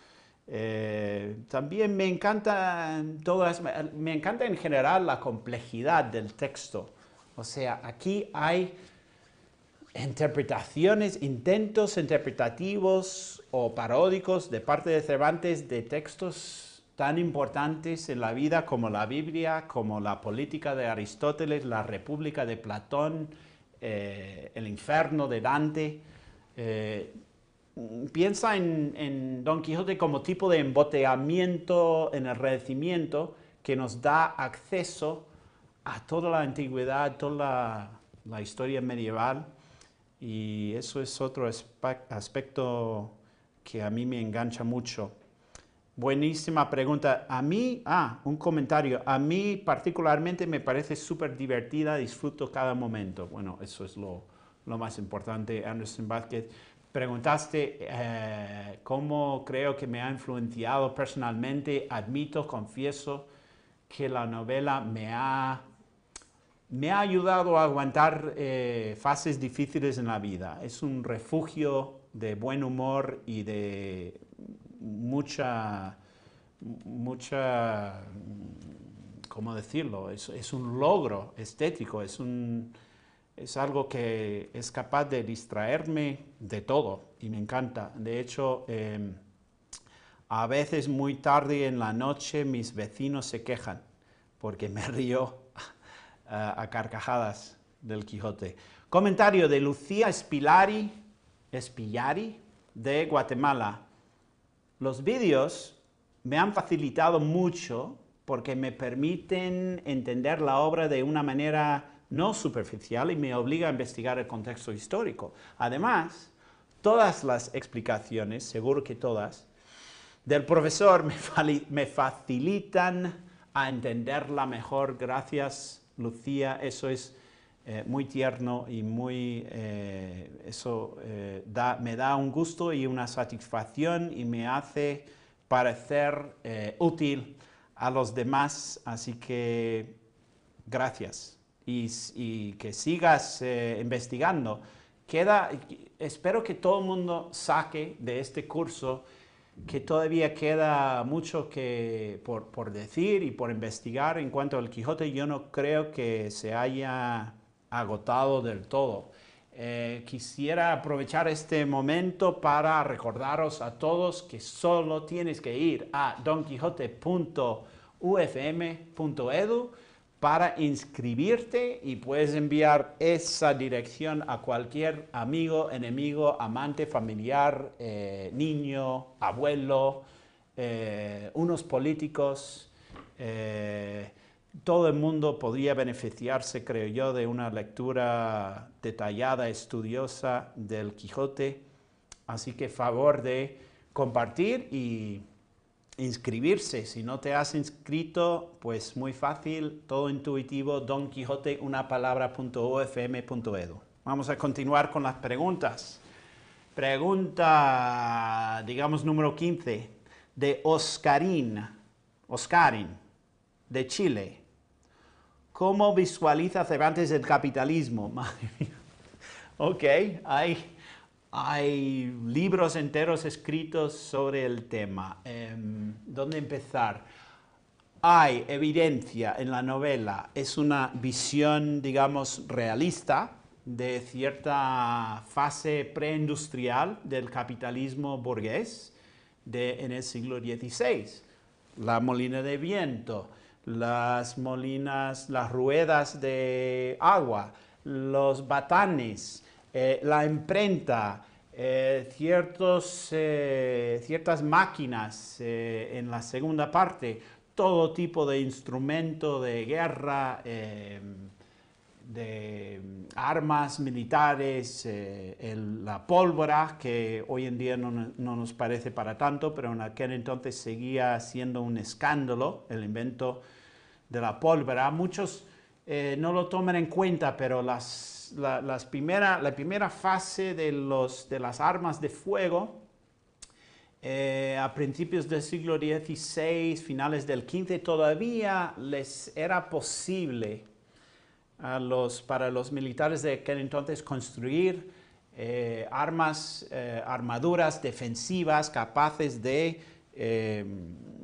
Speaker 1: También me encanta en general la complejidad del texto. O sea, aquí hay intentos interpretativos o paródicos de parte de Cervantes de textos tan importantes en la vida como la Biblia, como la Política de Aristóteles, la República de Platón, el Infierno de Dante. Piensa en Don Quijote como tipo de emboteamiento, enardecimiento que nos da acceso a toda la antigüedad, toda la historia medieval, y eso es otro aspecto que a mí me engancha mucho. Buenísima pregunta. A mí, un comentario. A mí particularmente me parece súper divertida, disfruto cada momento. Bueno, eso es lo más importante. Anderson Vázquez, preguntaste cómo creo que me ha influenciado personalmente. Admito, confieso que la novela me ha ayudado a aguantar fases difíciles en la vida. Es un refugio de buen humor y de mucha, ¿cómo decirlo? Es un logro estético, es algo que es capaz de distraerme de todo y me encanta. De hecho, a veces muy tarde en la noche mis vecinos se quejan porque me río a carcajadas del Quijote. Comentario de Lucía Espillari de Guatemala. Los vídeos me han facilitado mucho porque me permiten entender la obra de una manera no superficial y me obliga a investigar el contexto histórico. Además, todas las explicaciones, seguro que todas, del profesor me facilitan a entenderla mejor. Gracias, Lucía, eso es muy tierno y me da un gusto y una satisfacción y me hace parecer útil a los demás, así que gracias y que sigas investigando. Espero que todo el mundo saque de este curso que todavía queda mucho por decir y por investigar en cuanto al Quijote. Yo no creo que se haya agotado del todo. Quisiera aprovechar este momento para recordaros a todos que solo tienes que ir a donquijote.ufm.edu para inscribirte y puedes enviar esa dirección a cualquier amigo, enemigo, amante, familiar, niño, abuelo, unos políticos. Todo el mundo podría beneficiarse, creo yo, de una lectura detallada, estudiosa del Quijote. Así que favor de compartir y inscribirse. Si no te has inscrito, pues muy fácil, todo intuitivo, donquijoteunapalabra.ufm.edu. Vamos a continuar con las preguntas. Pregunta, digamos, número 15, de Oscarín, de Chile. ¿Cómo visualiza Cervantes el capitalismo? Madre mía. Ok, hay libros enteros escritos sobre el tema. ¿Dónde empezar? Hay evidencia en la novela, es una visión, digamos, realista de cierta fase preindustrial del capitalismo burgués en el siglo XVI. La molina de viento, las ruedas de agua, los batanes, la imprenta, ciertas máquinas en la segunda parte, todo tipo de instrumento de guerra, de armas militares, la pólvora, que hoy en día no nos parece para tanto, pero en aquel entonces seguía siendo un escándalo el invento de la pólvora. Muchos no lo toman en cuenta, pero la primera fase de las armas de fuego, a principios del siglo XVI, finales del XV, todavía les era posible para los militares de aquel entonces construir armaduras defensivas capaces de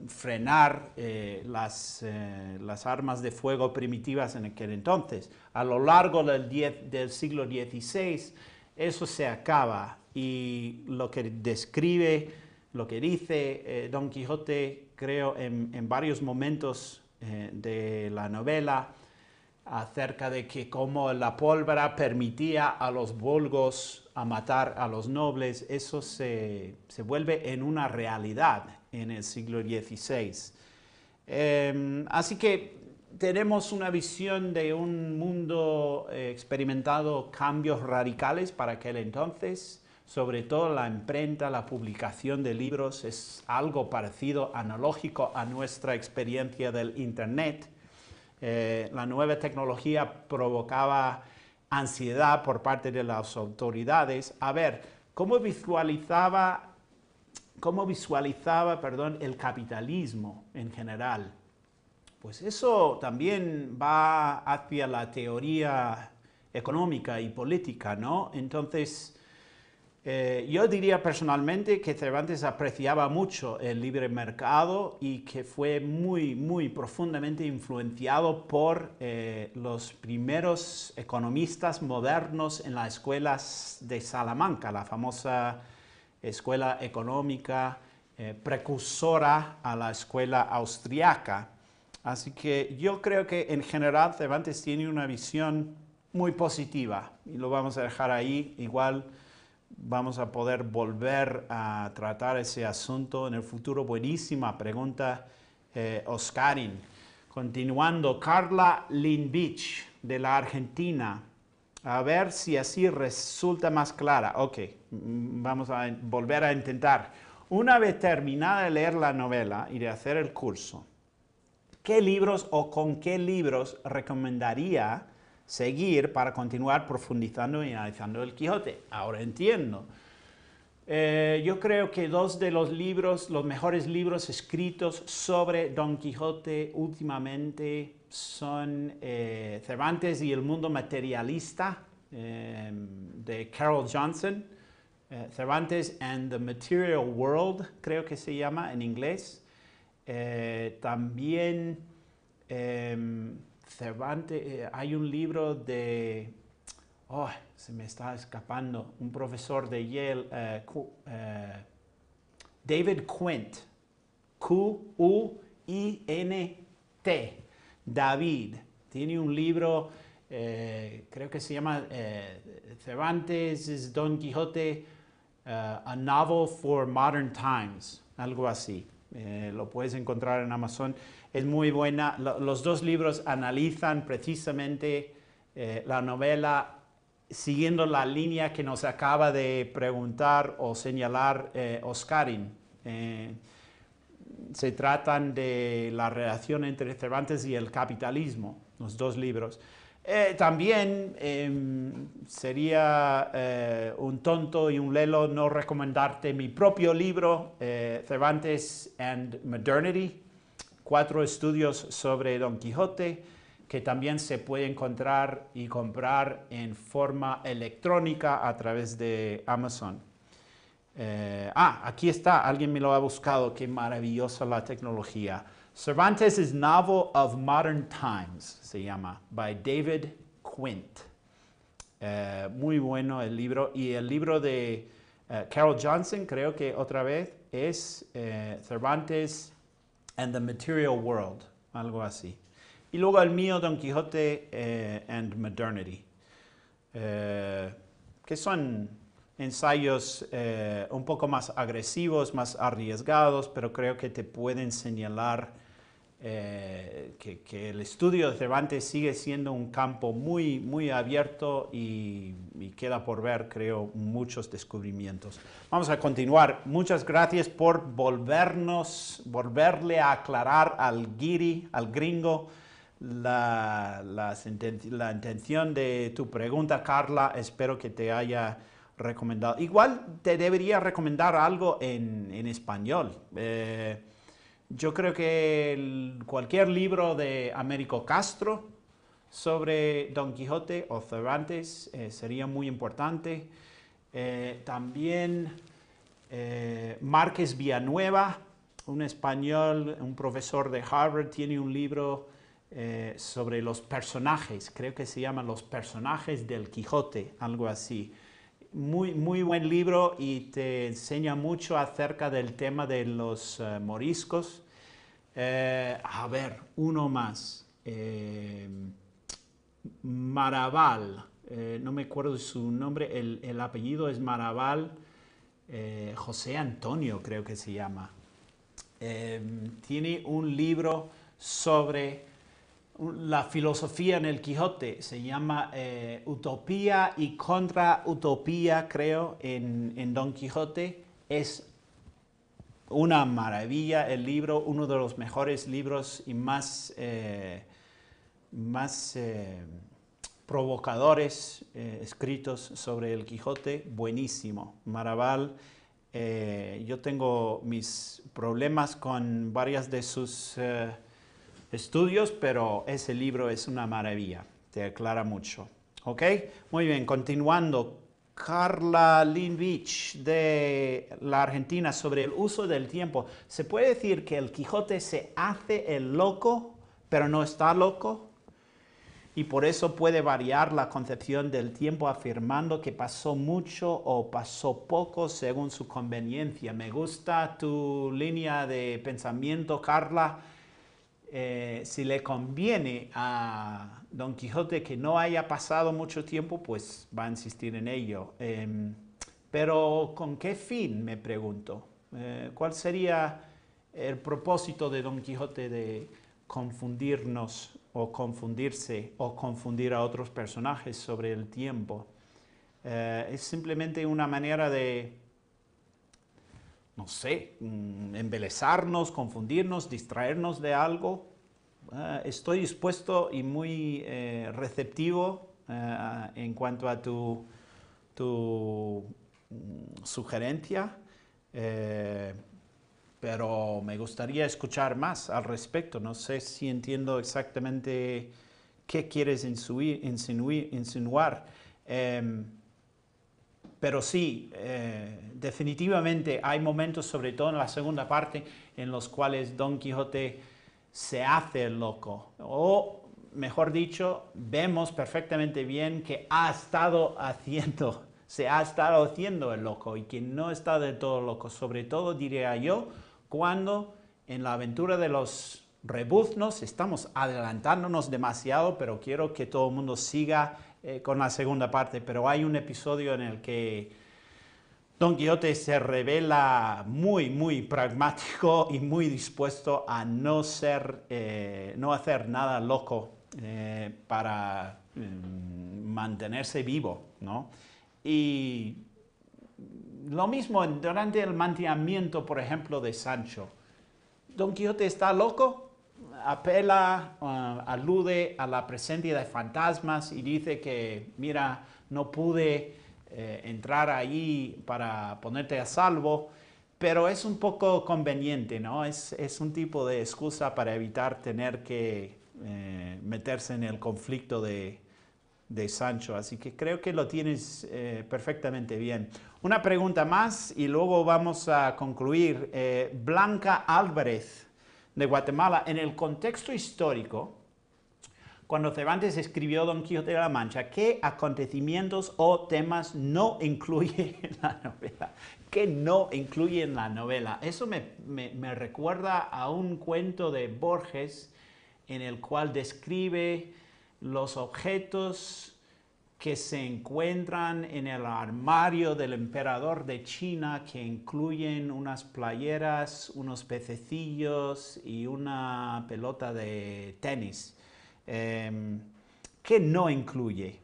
Speaker 1: frenar las armas de fuego primitivas en aquel entonces. A lo largo del siglo XVI eso se acaba y lo que dice Don Quijote, creo, en varios momentos de la novela, acerca de que como la pólvora permitía a los vulgos a matar a los nobles, eso se vuelve en una realidad en el siglo XVI. Así que tenemos una visión de un mundo experimentado cambios radicales para aquel entonces. Sobre todo la imprenta, la publicación de libros es algo parecido, analógico a nuestra experiencia del Internet. La nueva tecnología provocaba ansiedad por parte de las autoridades. A ver, ¿cómo visualizaba, el capitalismo en general? Pues eso también va hacia la teoría económica y política, ¿no? Entonces, yo diría personalmente que Cervantes apreciaba mucho el libre mercado y que fue muy, muy profundamente influenciado por los primeros economistas modernos en las escuelas de Salamanca, la famosa escuela económica precursora a la escuela austriaca. Así que yo creo que en general Cervantes tiene una visión muy positiva y lo vamos a dejar ahí. Igual vamos a poder volver a tratar ese asunto en el futuro. Buenísima pregunta, Oscarín. Continuando, Carla Lynbich, de la Argentina. A ver si así resulta más clara. Ok, vamos a volver a intentar. Una vez terminada de leer la novela y de hacer el curso, ¿qué libros o con qué libros recomendaría seguir para continuar profundizando y analizando el Quijote? Ahora entiendo. Yo creo que dos de los libros, los mejores libros escritos sobre Don Quijote últimamente son Cervantes y el mundo materialista, de Carol Johnson, Cervantes and the Material World, creo que se llama en inglés. También Cervantes, hay un libro de... Oh, se me está escapando. Un profesor de Yale, David Quint. Q-U-I-N-T. David. Tiene un libro, creo que se llama Cervantes' Don Quijote, A Novel for Modern Times. Algo así. Lo puedes encontrar en Amazon. Es muy buena. Los dos libros analizan precisamente la novela siguiendo la línea que nos acaba de preguntar o señalar Oscarín. Se tratan de la relación entre Cervantes y el capitalismo, los dos libros. También sería un tonto y un lelo no recomendarte mi propio libro, Cervantes and Modernity, 4 estudios sobre Don Quijote, que también se puede encontrar y comprar en forma electrónica a través de Amazon. Aquí está, alguien me lo ha buscado, qué maravillosa la tecnología. Cervantes' Novel of Modern Times se llama, by David Quint. Muy bueno el libro. Y el libro de Carol Johnson, creo que otra vez, es Cervantes and the Material World, algo así. Y luego el mío, Don Quijote and Modernity, que son ensayos un poco más agresivos, más arriesgados, pero creo que te pueden señalar que el estudio de Cervantes sigue siendo un campo muy, muy abierto y queda por ver, creo, muchos descubrimientos. Vamos a continuar. Muchas gracias por volverle a aclarar al guiri, al gringo, la intención de tu pregunta, Carla. Espero que te haya recomendado. Igual te debería recomendar algo en español. Yo creo que cualquier libro de Américo Castro sobre Don Quijote o Cervantes sería muy importante. También Márquez Villanueva, un español, un profesor de Harvard, tiene un libro sobre los personajes, creo que se llama Los personajes del Quijote, algo así. Muy, muy buen libro y te enseña mucho acerca del tema de los moriscos. A ver, uno más. Maraval, no me acuerdo de su nombre, el apellido es Maraval, José Antonio creo que se llama. Tiene un libro sobre la filosofía en el Quijote, se llama Utopía y Contra-Utopía, creo, en Don Quijote. Es una maravilla el libro, uno de los mejores libros y más provocadores escritos sobre el Quijote. Buenísimo, Maraval. Yo tengo mis problemas con varias de sus estudios, pero ese libro es una maravilla, te aclara mucho. ¿Ok? Muy bien, continuando. Carla Lynbich de la Argentina sobre el uso del tiempo. ¿Se puede decir que el Quijote se hace el loco, pero no está loco? Y por eso puede variar la concepción del tiempo afirmando que pasó mucho o pasó poco según su conveniencia. Me gusta tu línea de pensamiento, Carla. Si le conviene a Don Quijote que no haya pasado mucho tiempo, pues va a insistir en ello. Pero ¿con qué fin? Me pregunto. ¿Cuál sería el propósito de Don Quijote de confundirnos o confundirse o confundir a otros personajes sobre el tiempo. Es simplemente una manera de, no sé, embelezarnos, confundirnos, distraernos de algo. Estoy dispuesto y muy receptivo en cuanto a tu sugerencia, pero me gustaría escuchar más al respecto. No sé si entiendo exactamente qué quieres insinuar. Pero sí, definitivamente hay momentos, sobre todo en la segunda parte, en los cuales Don Quijote se hace el loco. O, mejor dicho, vemos perfectamente bien que se ha estado haciendo el loco y que no está del todo loco. Sobre todo, diría yo, cuando en la aventura de los rebuznos estamos adelantándonos demasiado, pero quiero que todo el mundo siga con la segunda parte. Pero hay un episodio en el que Don Quijote se revela muy, muy pragmático y muy dispuesto a no hacer nada loco para mantenerse vivo, ¿no? Y lo mismo durante el mantenimiento, por ejemplo, de Sancho. Don Quijote está loco, apela, alude a la presencia de fantasmas y dice que, mira, no pude entrar ahí para ponerte a salvo, pero es un poco conveniente, ¿no? Es un tipo de excusa para evitar tener que meterse en el conflicto de Sancho, así que creo que lo tienes perfectamente bien. Una pregunta más y luego vamos a concluir. Blanca Álvarez de Guatemala, en el contexto histórico, cuando Cervantes escribió Don Quijote de la Mancha, ¿qué acontecimientos o temas no incluye en la novela? ¿Qué no incluye en la novela? Eso me recuerda a un cuento de Borges en el cual describe los objetos que se encuentran en el armario del emperador de China, que incluyen unas playeras, unos pececillos y una pelota de tenis. ¿Qué no incluye?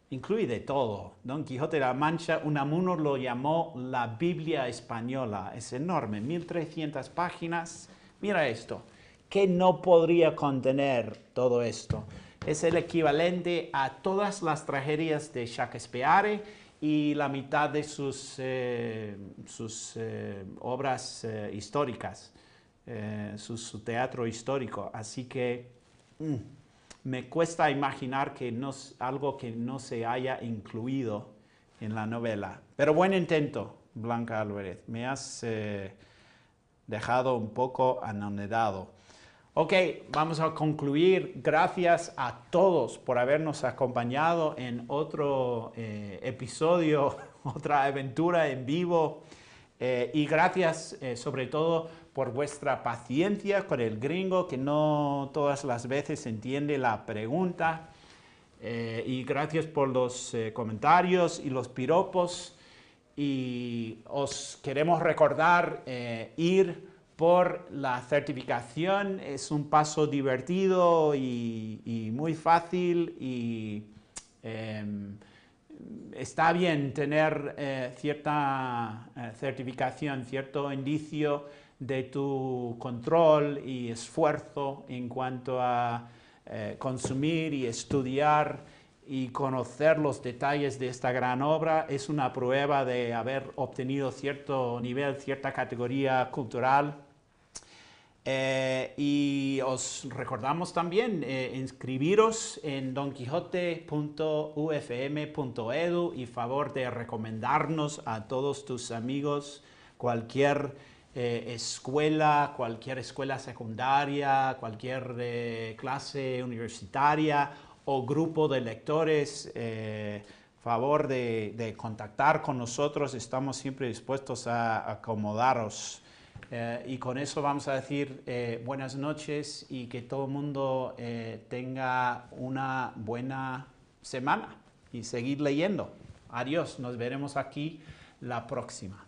Speaker 1: Incluye de todo. Don Quijote de la Mancha, Unamuno lo llamó la Biblia española. Es enorme, 1300 páginas. Mira esto. ¿Qué no podría contener todo esto? Es el equivalente a todas las tragedias de Shakespeare y la mitad de sus obras históricas, su teatro histórico. Así que me cuesta imaginar que algo que no se haya incluido en la novela. Pero buen intento, Blanca Álvarez. Me has dejado un poco anonadado. Ok, vamos a concluir. Gracias a todos por habernos acompañado en otro episodio, otra aventura en vivo. Y gracias sobre todo por vuestra paciencia con el gringo, que no todas las veces entiende la pregunta. Y gracias por los comentarios y los piropos. Y os queremos recordar ir por la certificación. Es un paso divertido y muy fácil y está bien tener cierta certificación, cierto indicio de tu control y esfuerzo en cuanto a consumir y estudiar y conocer los detalles de esta gran obra. Es una prueba de haber obtenido cierto nivel, cierta categoría cultural. Y os recordamos también inscribiros en donquijote.ufm.edu y favor de recomendarnos a todos tus amigos cualquier escuela, cualquier escuela secundaria, cualquier clase universitaria o grupo de lectores. Favor de contactar con nosotros, estamos siempre dispuestos a acomodaros. Y con eso vamos a decir buenas noches y que todo el mundo tenga una buena semana y seguir leyendo. Adiós, nos veremos aquí la próxima.